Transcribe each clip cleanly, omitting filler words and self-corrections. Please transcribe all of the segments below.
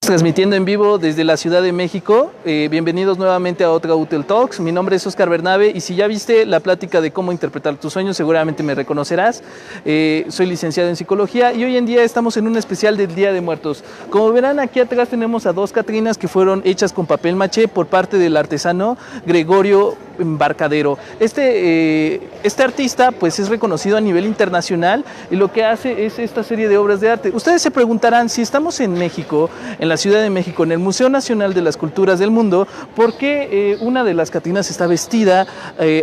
Transmitiendo en vivo desde la Ciudad de México. Bienvenidos nuevamente a otra UTEL Talks. Mi nombre es Oscar Bernabe y si ya viste la plática de cómo interpretar tus sueños, seguramente me reconocerás. Soy licenciado en psicología y hoy en día estamos en un especial del Día de Muertos. Como verán, aquí atrás tenemos a dos Catrinas que fueron hechas con papel maché por parte del artesano Gregorio Embarcadero. Este artista pues es reconocido a nivel internacional y lo que hace es esta serie de obras de arte. Ustedes se preguntarán, si estamos en México, en la Ciudad de México, en el Museo Nacional de las Culturas del Mundo, ¿por qué una de las Catrinas está vestida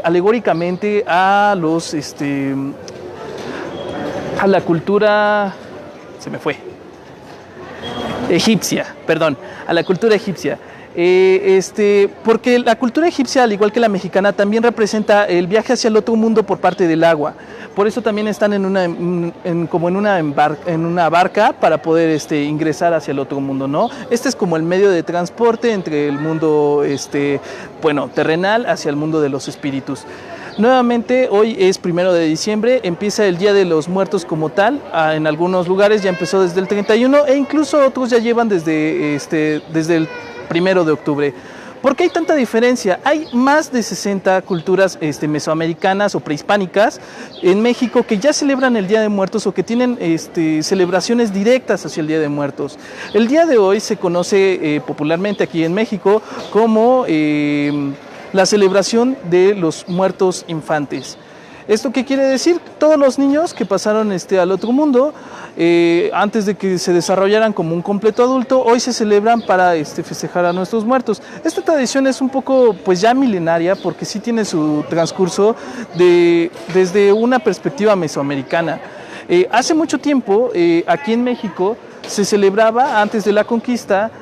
alegóricamente a la cultura, se me fue, egipcia, perdón, a la cultura egipcia? Porque la cultura egipcia, al igual que la mexicana, también representa el viaje hacia el otro mundo por parte del agua. Por eso también están en una barca para poder ingresar hacia el otro mundo, ¿no? Este es como el medio de transporte entre el mundo terrenal hacia el mundo de los espíritus. Nuevamente, hoy es 1 de diciembre, empieza el Día de los Muertos como tal. En algunos lugares ya empezó desde el 31 e incluso otros ya llevan desde el 1 de octubre. ¿Por qué hay tanta diferencia? Hay más de 60 culturas mesoamericanas o prehispánicas en México que ya celebran el Día de Muertos o que tienen celebraciones directas hacia el Día de Muertos. El día de hoy se conoce popularmente aquí en México como la celebración de los muertos infantes. ¿Esto qué quiere decir? Todos los niños que pasaron al otro mundo, antes de que se desarrollaran como un completo adulto, hoy se celebran para festejar a nuestros muertos. Esta tradición es un poco pues ya milenaria porque sí tiene su transcurso desde una perspectiva mesoamericana. Hace mucho tiempo, aquí en México, se celebraba antes de la conquista.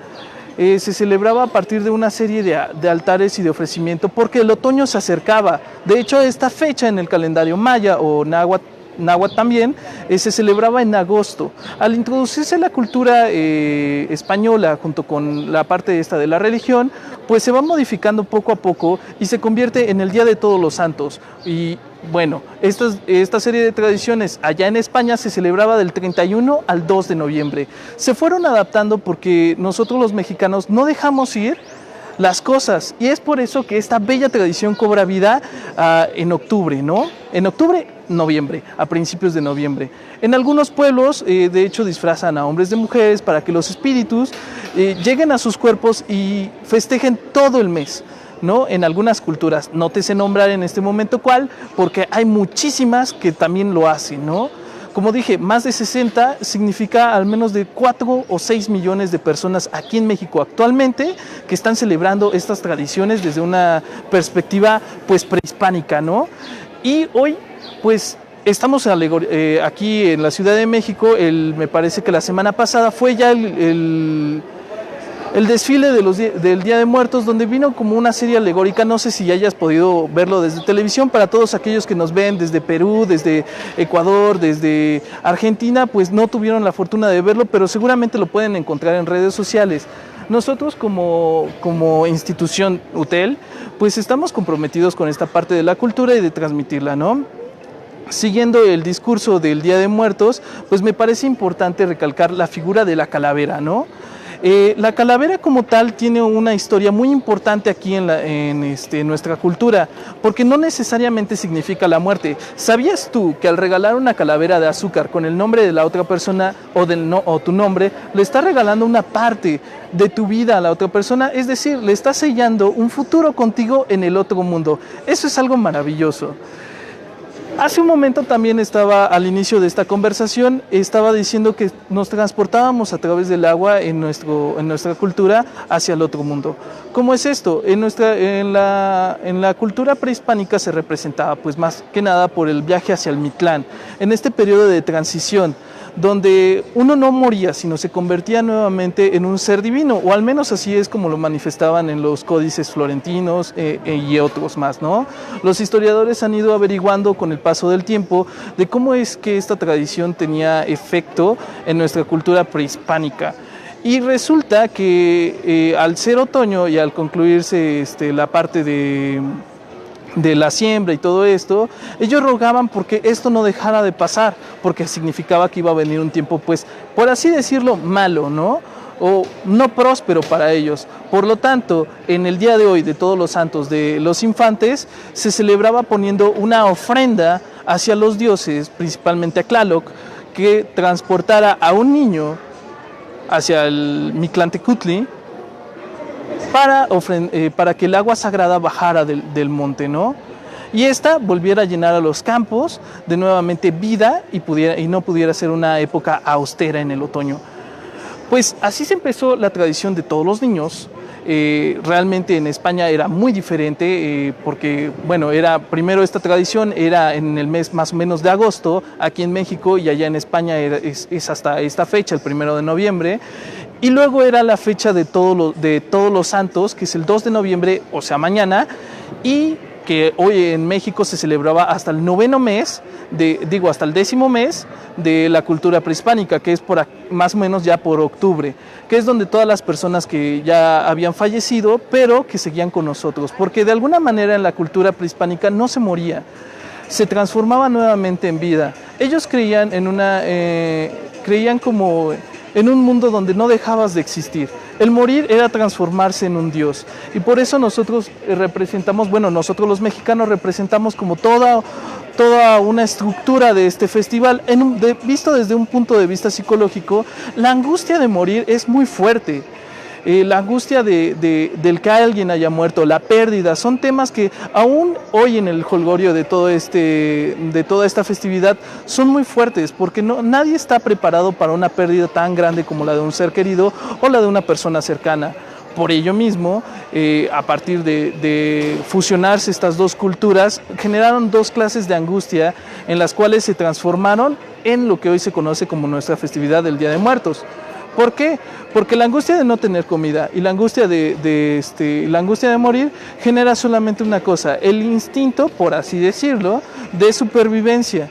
Se celebraba a partir de una serie de altares y de ofrecimiento porque el otoño se acercaba. De hecho, esta fecha en el calendario maya o náhuatl también se celebraba en agosto. Al introducirse la cultura española junto con la parte de la religión, pues se va modificando poco a poco y se convierte en el Día de Todos los Santos. Y bueno, esta serie de tradiciones allá en España se celebraba del 31 al 2 de noviembre. Se fueron adaptando porque nosotros los mexicanos no dejamos ir las cosas y es por eso que esta bella tradición cobra vida en octubre, ¿no? En octubre, noviembre, a principios de noviembre. En algunos pueblos, de hecho, disfrazan a hombres de mujeres para que los espíritus lleguen a sus cuerpos y festejen todo el mes, ¿no? En algunas culturas, no te sé nombrar en este momento cuál, porque hay muchísimas que también lo hacen, ¿no? Como dije, más de 60 significa al menos de 4 o 6 millones de personas aquí en México actualmente que están celebrando estas tradiciones desde una perspectiva pues prehispánica, ¿no? Y hoy pues estamos aquí en la Ciudad de México. Me parece que la semana pasada fue ya el desfile del Día de Muertos, donde vino como una serie alegórica. No sé si hayas podido verlo desde televisión. Para todos aquellos que nos ven desde Perú, desde Ecuador, desde Argentina, pues no tuvieron la fortuna de verlo, pero seguramente lo pueden encontrar en redes sociales. Nosotros como institución UTEL, pues estamos comprometidos con esta parte de la cultura y de transmitirla, ¿no? Siguiendo el discurso del Día de Muertos, pues me parece importante recalcar la figura de la calavera, ¿no? La calavera como tal tiene una historia muy importante aquí en nuestra cultura, porque no necesariamente significa la muerte. ¿Sabías tú que al regalar una calavera de azúcar con el nombre de la otra persona o tu nombre, le estás regalando una parte de tu vida a la otra persona? Es decir, le estás sellando un futuro contigo en el otro mundo. Eso es algo maravilloso. Hace un momento también al inicio de esta conversación, estaba diciendo que nos transportábamos a través del agua en nuestra cultura hacia el otro mundo. ¿Cómo es esto? En la cultura prehispánica se representaba pues más que nada por el viaje hacia el Mictlán, en este periodo de transición, donde uno no moría, sino se convertía nuevamente en un ser divino, o al menos así es como lo manifestaban en los códices florentinos y otros más, ¿no? Los historiadores han ido averiguando con el paso del tiempo de cómo es que esta tradición tenía efecto en nuestra cultura prehispánica. Y resulta que al ser otoño y al concluirse la parte de la siembra y todo esto, ellos rogaban porque esto no dejara de pasar, porque significaba que iba a venir un tiempo, pues, por así decirlo, malo, ¿no? o no próspero para ellos. Por lo tanto, en el día de hoy de Todos los Santos de los Infantes, se celebraba poniendo una ofrenda hacia los dioses, principalmente a Tlaloc, que transportara a un niño hacia el Mictlantecutli para que el agua sagrada bajara del monte, ¿no? Y esta volviera a llenar a los campos de nuevamente vida y no pudiera ser una época austera en el otoño. Pues así se empezó la tradición de todos los niños. Realmente en España era muy diferente porque, bueno, primero esta tradición era en el mes más o menos de agosto, aquí en México, y allá en España es hasta esta fecha, el 1 de noviembre, y luego era la fecha de todos los Santos, que es el 2 de noviembre, o sea, mañana, y que hoy en México se celebraba hasta el 9º mes, hasta el 10º mes de la cultura prehispánica, que es más o menos ya por octubre, que es donde todas las personas que ya habían fallecido, pero que seguían con nosotros, porque de alguna manera en la cultura prehispánica no se moría, se transformaba nuevamente en vida. Ellos creían creían como en un mundo donde no dejabas de existir. El morir era transformarse en un dios, y por eso nosotros nosotros los mexicanos representamos como toda una estructura de este festival. Visto desde un punto de vista psicológico, la angustia de morir es muy fuerte. La angustia del que alguien haya muerto, la pérdida, son temas que aún hoy en el jolgorio de toda esta festividad son muy fuertes, porque nadie está preparado para una pérdida tan grande como la de un ser querido o la de una persona cercana. Por ello mismo, a partir de fusionarse estas dos culturas, generaron dos clases de angustia en las cuales se transformaron en lo que hoy se conoce como nuestra festividad del Día de Muertos. ¿Por qué? Porque la angustia de no tener comida y la angustia la angustia de morir genera solamente una cosa: el instinto, por así decirlo, de supervivencia.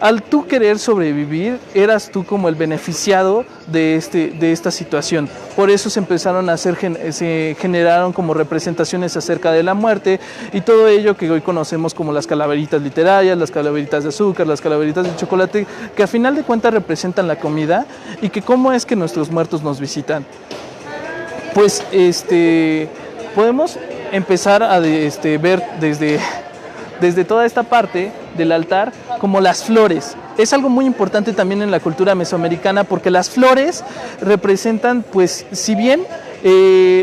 Al tú querer sobrevivir, eras tú como el beneficiado de esta situación. Por eso se generaron como representaciones acerca de la muerte y todo ello que hoy conocemos como las calaveritas literarias, las calaveritas de azúcar, las calaveritas de chocolate, que a final de cuentas representan la comida y que cómo es que nuestros muertos nos visitan. Pues podemos empezar a ver desde toda esta parte del altar como las flores. Es algo muy importante también en la cultura mesoamericana, porque las flores representan, pues, si bien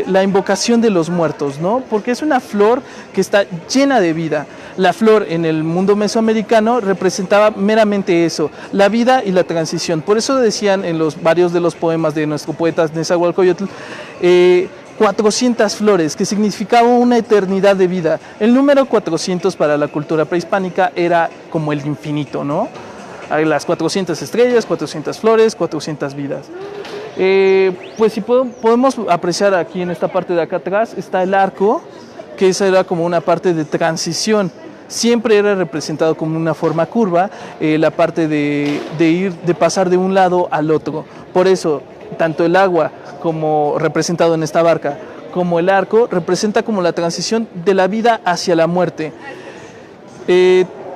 la invocación de los muertos, ¿no? Porque es una flor que está llena de vida. La flor en el mundo mesoamericano representaba meramente eso, la vida y la transición. Por eso decían en varios de los poemas de nuestro poeta Nezahualcóyotl, 400 flores, que significaba una eternidad de vida. El número 400 para la cultura prehispánica era como el infinito, ¿no? Hay las 400 estrellas, 400 flores, 400 vidas. Pues si podemos apreciar aquí en esta parte de acá atrás, está el arco, que esa era como una parte de transición. Siempre era representado como una forma curva, la parte de pasar de un lado al otro. Por eso, tanto el agua como representado en esta barca, como el arco, representa como la transición de la vida hacia la muerte.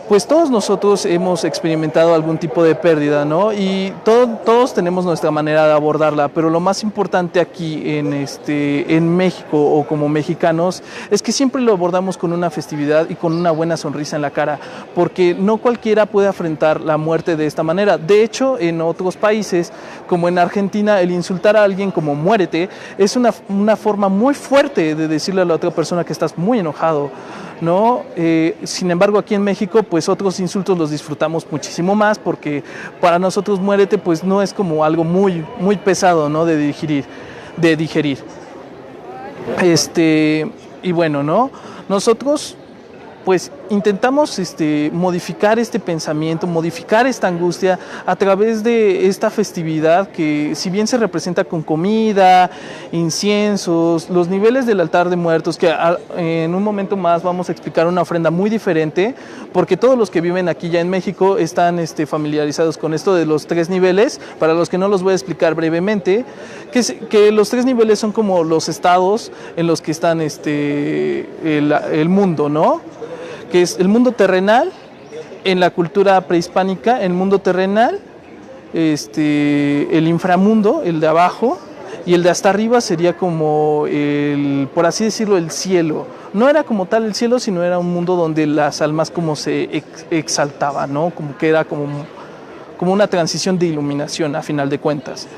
Pues todos nosotros hemos experimentado algún tipo de pérdida, ¿no? Y todos tenemos nuestra manera de abordarla, pero lo más importante aquí en México o como mexicanos es que siempre lo abordamos con una festividad y con una buena sonrisa en la cara, porque no cualquiera puede afrontar la muerte de esta manera. De hecho, en otros países, como en Argentina, el insultar a alguien como muérete es una forma muy fuerte de decirle a la otra persona que estás muy enojado, ¿no? Sin embargo, aquí en México, pues otros insultos los disfrutamos muchísimo más, porque para nosotros muérete pues no es como algo muy, muy pesado, ¿no? de digerir. Y bueno, ¿no? Nosotros pues intentamos modificar este pensamiento, modificar esta angustia a través de esta festividad que, si bien se representa con comida, inciensos, los niveles del altar de muertos, que en un momento más vamos a explicar una ofrenda muy diferente, porque todos los que viven aquí ya en México están familiarizados con esto de los 3 niveles. Para los que no los voy a explicar brevemente, que los 3 niveles son como los estados en los que están el mundo, ¿no? Que es el mundo terrenal. En la cultura prehispánica, el mundo terrenal, el inframundo, el de abajo, y el de hasta arriba sería como el, por así decirlo, el cielo. No era como tal el cielo, sino era un mundo donde las almas como se exaltaban, ¿no? Como que era como una transición de iluminación a final de cuentas.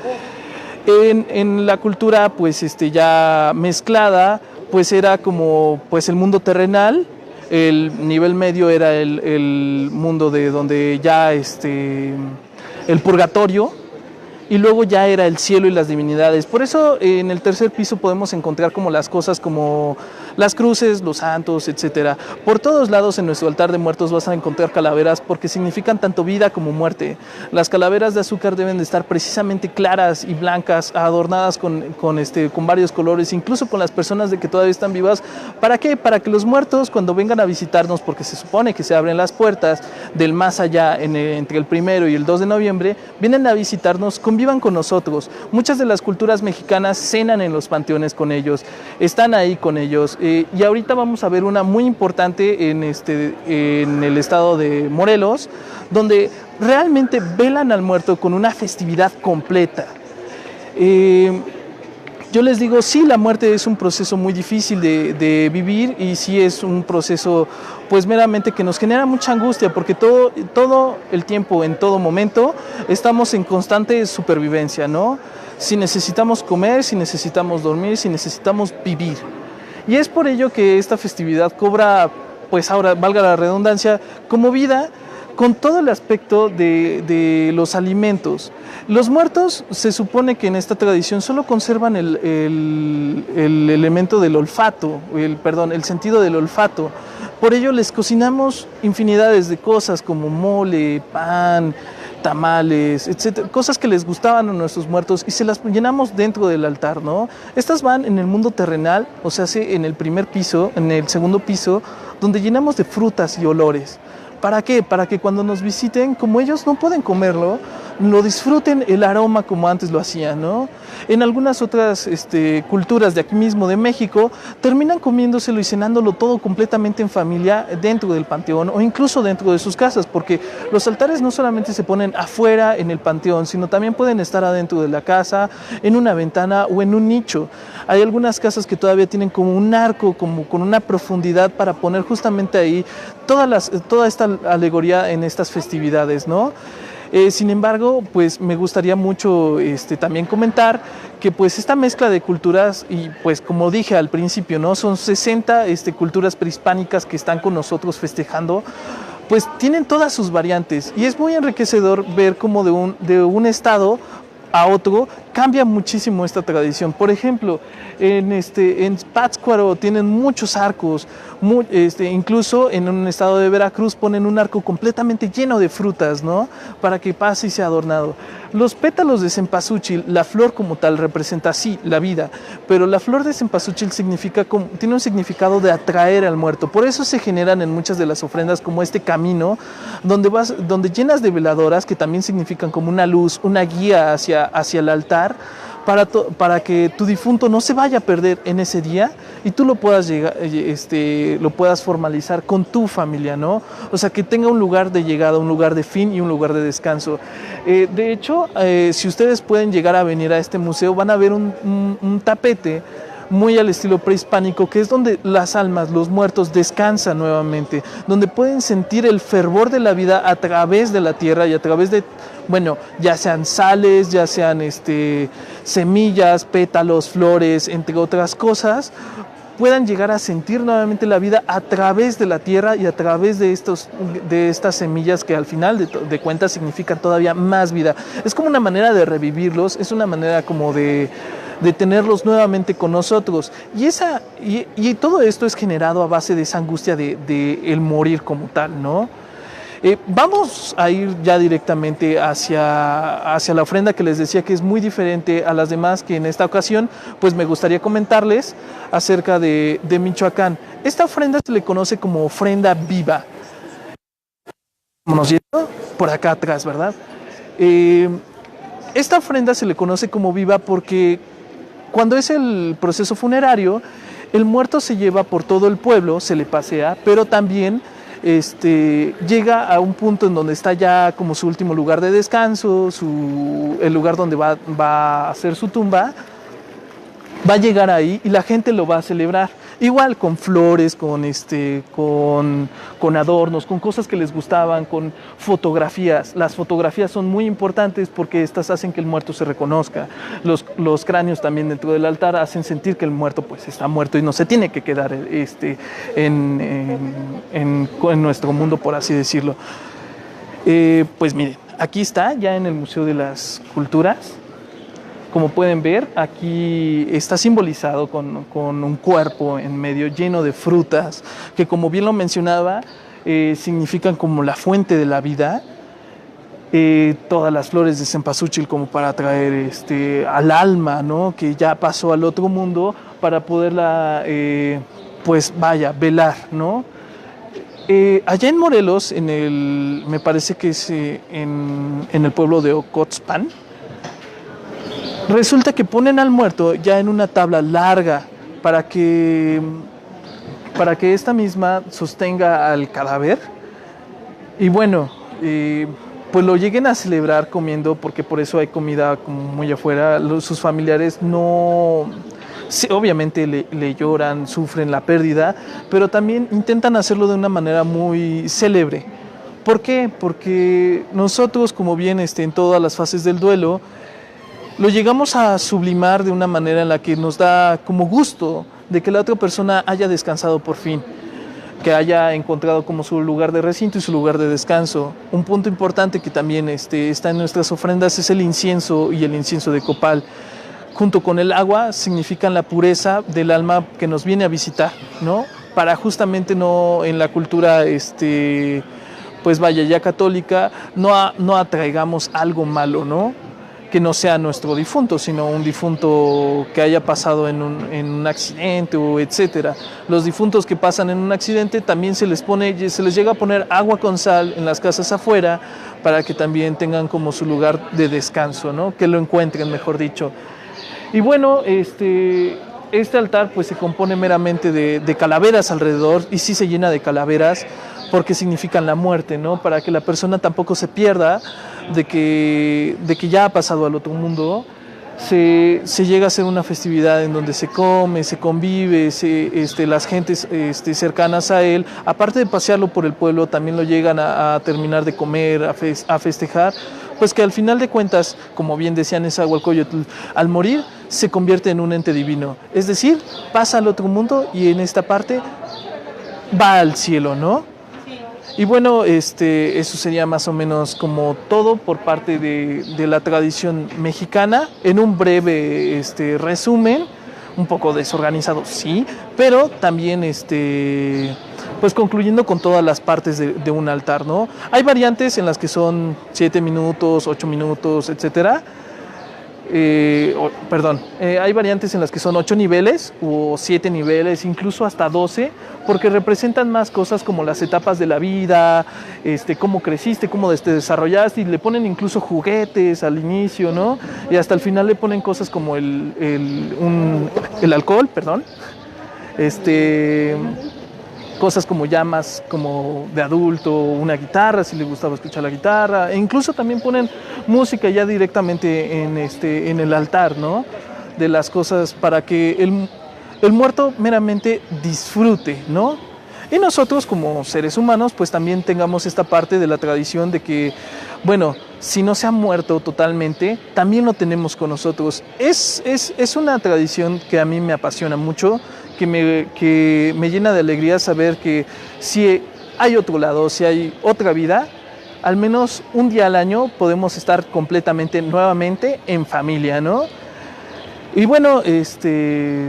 En la cultura pues ya mezclada, pues era como pues el mundo terrenal, el nivel medio era el mundo de donde ya el purgatorio, y luego ya era el cielo y las divinidades. Por eso en el tercer piso podemos encontrar como las cosas como las cruces, los santos, etcétera. Por todos lados en nuestro altar de muertos vas a encontrar calaveras porque significan tanto vida como muerte. Las calaveras de azúcar deben de estar precisamente claras y blancas, adornadas con varios colores, incluso con las personas de que todavía están vivas. ¿Para qué? Para que los muertos cuando vengan a visitarnos, porque se supone que se abren las puertas del más allá entre el 1 y el 2 de noviembre, vienen a visitarnos, convivan con nosotros. Muchas de las culturas mexicanas cenan en los panteones con ellos, están ahí con ellos. Y ahorita vamos a ver una muy importante en el estado de Morelos, donde realmente velan al muerto con una festividad completa. Yo les digo, sí, la muerte es un proceso muy difícil de vivir, y sí es un proceso pues meramente que nos genera mucha angustia, porque todo el tiempo, en todo momento, estamos en constante supervivencia, ¿no? Si necesitamos comer, si necesitamos dormir, si necesitamos vivir. Y es por ello que esta festividad cobra, pues ahora, valga la redundancia, como vida, con todo el aspecto de los alimentos. Los muertos se supone que en esta tradición solo conservan el elemento del olfato, el sentido del olfato. Por ello les cocinamos infinidades de cosas como mole, pan, tamales, etcétera, cosas que les gustaban a nuestros muertos, y se las llenamos dentro del altar, ¿no? Estas van en el mundo terrenal, o sea, en el primer piso, en el segundo piso, donde llenamos de frutas y olores. ¿Para qué? Para que cuando nos visiten, como ellos no pueden comerlo, lo disfruten el aroma como antes lo hacían, ¿no? En algunas otras culturas de aquí mismo, de México, terminan comiéndoselo y cenándolo todo completamente en familia dentro del panteón o incluso dentro de sus casas, porque los altares no solamente se ponen afuera en el panteón, sino también pueden estar adentro de la casa, en una ventana o en un nicho. Hay algunas casas que todavía tienen como un arco, como con una profundidad para poner justamente ahí toda esta alegoría en estas festividades, ¿no? Sin embargo, pues me gustaría mucho también comentar que pues esta mezcla de culturas, y pues como dije al principio, ¿no? Son 60 culturas prehispánicas que están con nosotros festejando, pues tienen todas sus variantes, y es muy enriquecedor ver cómo de un estado a otro cambia muchísimo esta tradición. Por ejemplo, en Pátzcuaro tienen muchos arcos, incluso en un estado de Veracruz ponen un arco completamente lleno de frutas, ¿no? Para que pase y sea adornado. Los pétalos de cempasúchil, la flor como tal representa sí la vida, pero la flor de cempasúchil tiene un significado de atraer al muerto. Por eso se generan en muchas de las ofrendas como este camino donde llenas de veladoras que también significan como una luz, una guía hacia el altar, para que tu difunto no se vaya a perder en ese día y tú lo puedas lo puedas formalizar con tu familia, ¿no? O sea, que tenga un lugar de llegada, un lugar de fin y un lugar de descanso. De hecho, si ustedes pueden llegar a venir a este museo, van a ver un tapete muy al estilo prehispánico, que es donde las almas, los muertos, descansan nuevamente, donde pueden sentir el fervor de la vida a través de la tierra y a través de, bueno, ya sean sales, ya sean semillas, pétalos, flores, entre otras cosas, puedan llegar a sentir nuevamente la vida a través de la tierra y a través de estas semillas que al final de cuentas significan todavía más vida. Es como una manera de revivirlos, es una manera como de tenerlos nuevamente con nosotros, y todo esto es generado a base de esa angustia de el morir como tal, ¿no? Vamos a ir ya directamente hacia la ofrenda que les decía que es muy diferente a las demás, que en esta ocasión pues me gustaría comentarles acerca de Michoacán. Esta ofrenda se le conoce como ofrenda viva. Vámonos yendo por acá atrás, ¿verdad? Esta ofrenda se le conoce como viva porque cuando es el proceso funerario, el muerto se lleva por todo el pueblo, se le pasea, pero también llega a un punto en donde está ya como su último lugar de descanso, el lugar donde va a hacer su tumba, va a llegar ahí y la gente lo va a celebrar. Igual con flores, con adornos, con cosas que les gustaban, con fotografías. Las fotografías son muy importantes porque estas hacen que el muerto se reconozca. Los cráneos también dentro del altar hacen sentir que el muerto pues está muerto y no se tiene que quedar en nuestro mundo, por así decirlo. Pues miren, aquí está ya en el Museo de las Culturas. Como pueden ver, aquí está simbolizado con un cuerpo en medio lleno de frutas, que como bien lo mencionaba, significan como la fuente de la vida. Todas las flores de cempasúchil como para atraer al alma, ¿no? Que ya pasó al otro mundo, para poderla, pues vaya, velar, ¿no? Allá en Morelos, me parece que es en el pueblo de Ocotzpan, resulta que ponen al muerto ya en una tabla larga para que esta misma sostenga al cadáver. Y bueno, pues lo lleguen a celebrar comiendo, porque por eso hay comida como muy afuera. Sus familiares no... Sí, obviamente le lloran, sufren la pérdida, pero también intentan hacerlo de una manera muy célebre. ¿Por qué? Porque nosotros, como bien en todas las fases del duelo, lo llegamos a sublimar de una manera en la que nos da como gusto de que la otra persona haya descansado por fin, que haya encontrado como su lugar de recinto y su lugar de descanso. Un punto importante que también está en nuestras ofrendas es el incienso y el incienso de copal. Junto con el agua significan la pureza del alma que nos viene a visitar, ¿no? Para justamente no en la cultura, pues vaya, ya católica, no atraigamos algo malo, ¿no? Que no sea nuestro difunto, sino un difunto que haya pasado en un accidente o etcétera. Los difuntos que pasan en un accidente también se les llega a poner agua con sal en las casas afuera para que también tengan como su lugar de descanso, ¿no? Que lo encuentren, mejor dicho. Y bueno, este altar pues se compone meramente de calaveras alrededor, y sí se llena de calaveras porque significan la muerte, ¿no? Para que la persona tampoco se pierda de que ya ha pasado al otro mundo. Se llega a hacer una festividad en donde se come, se convive, las gentes cercanas a él, aparte de pasearlo por el pueblo, también lo llegan a terminar de comer, a festejar, pues que al final de cuentas, como bien decía Nezahualcóyotl, al morir se convierte en un ente divino, es decir, pasa al otro mundo y en esta parte va al cielo, ¿no? Y bueno, eso sería más o menos como todo por parte de la tradición mexicana. En un breve resumen, un poco desorganizado, sí, pero también pues concluyendo con todas las partes de un altar, ¿no? Hay variantes en las que son 7 minutos, 8 minutos, etcétera. Hay variantes en las que son 8 niveles o 7 niveles, incluso hasta 12, porque representan más cosas como las etapas de la vida, cómo creciste, cómo te desarrollaste, y le ponen incluso juguetes al inicio, ¿no? Y hasta el final le ponen cosas como el alcohol, cosas como llamas, como de adulto, una guitarra, si le gustaba escuchar la guitarra, e incluso también ponen música ya directamente en el altar, ¿no? De las cosas para que el muerto meramente disfrute, ¿no? Y nosotros como seres humanos pues también tengamos esta parte de la tradición de que, bueno, si no se ha muerto totalmente, también lo tenemos con nosotros. Es una tradición que a mí me apasiona mucho, que me llena de alegría saber que si hay otro lado, si hay otra vida, al menos un día al año podemos estar completamente, nuevamente en familia, ¿no? Y bueno,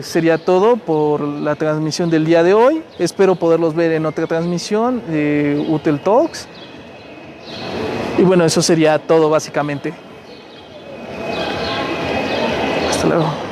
sería todo por la transmisión del día de hoy. Espero poderlos ver en otra transmisión de Utel Talks. Y bueno, eso sería todo básicamente. Hasta luego.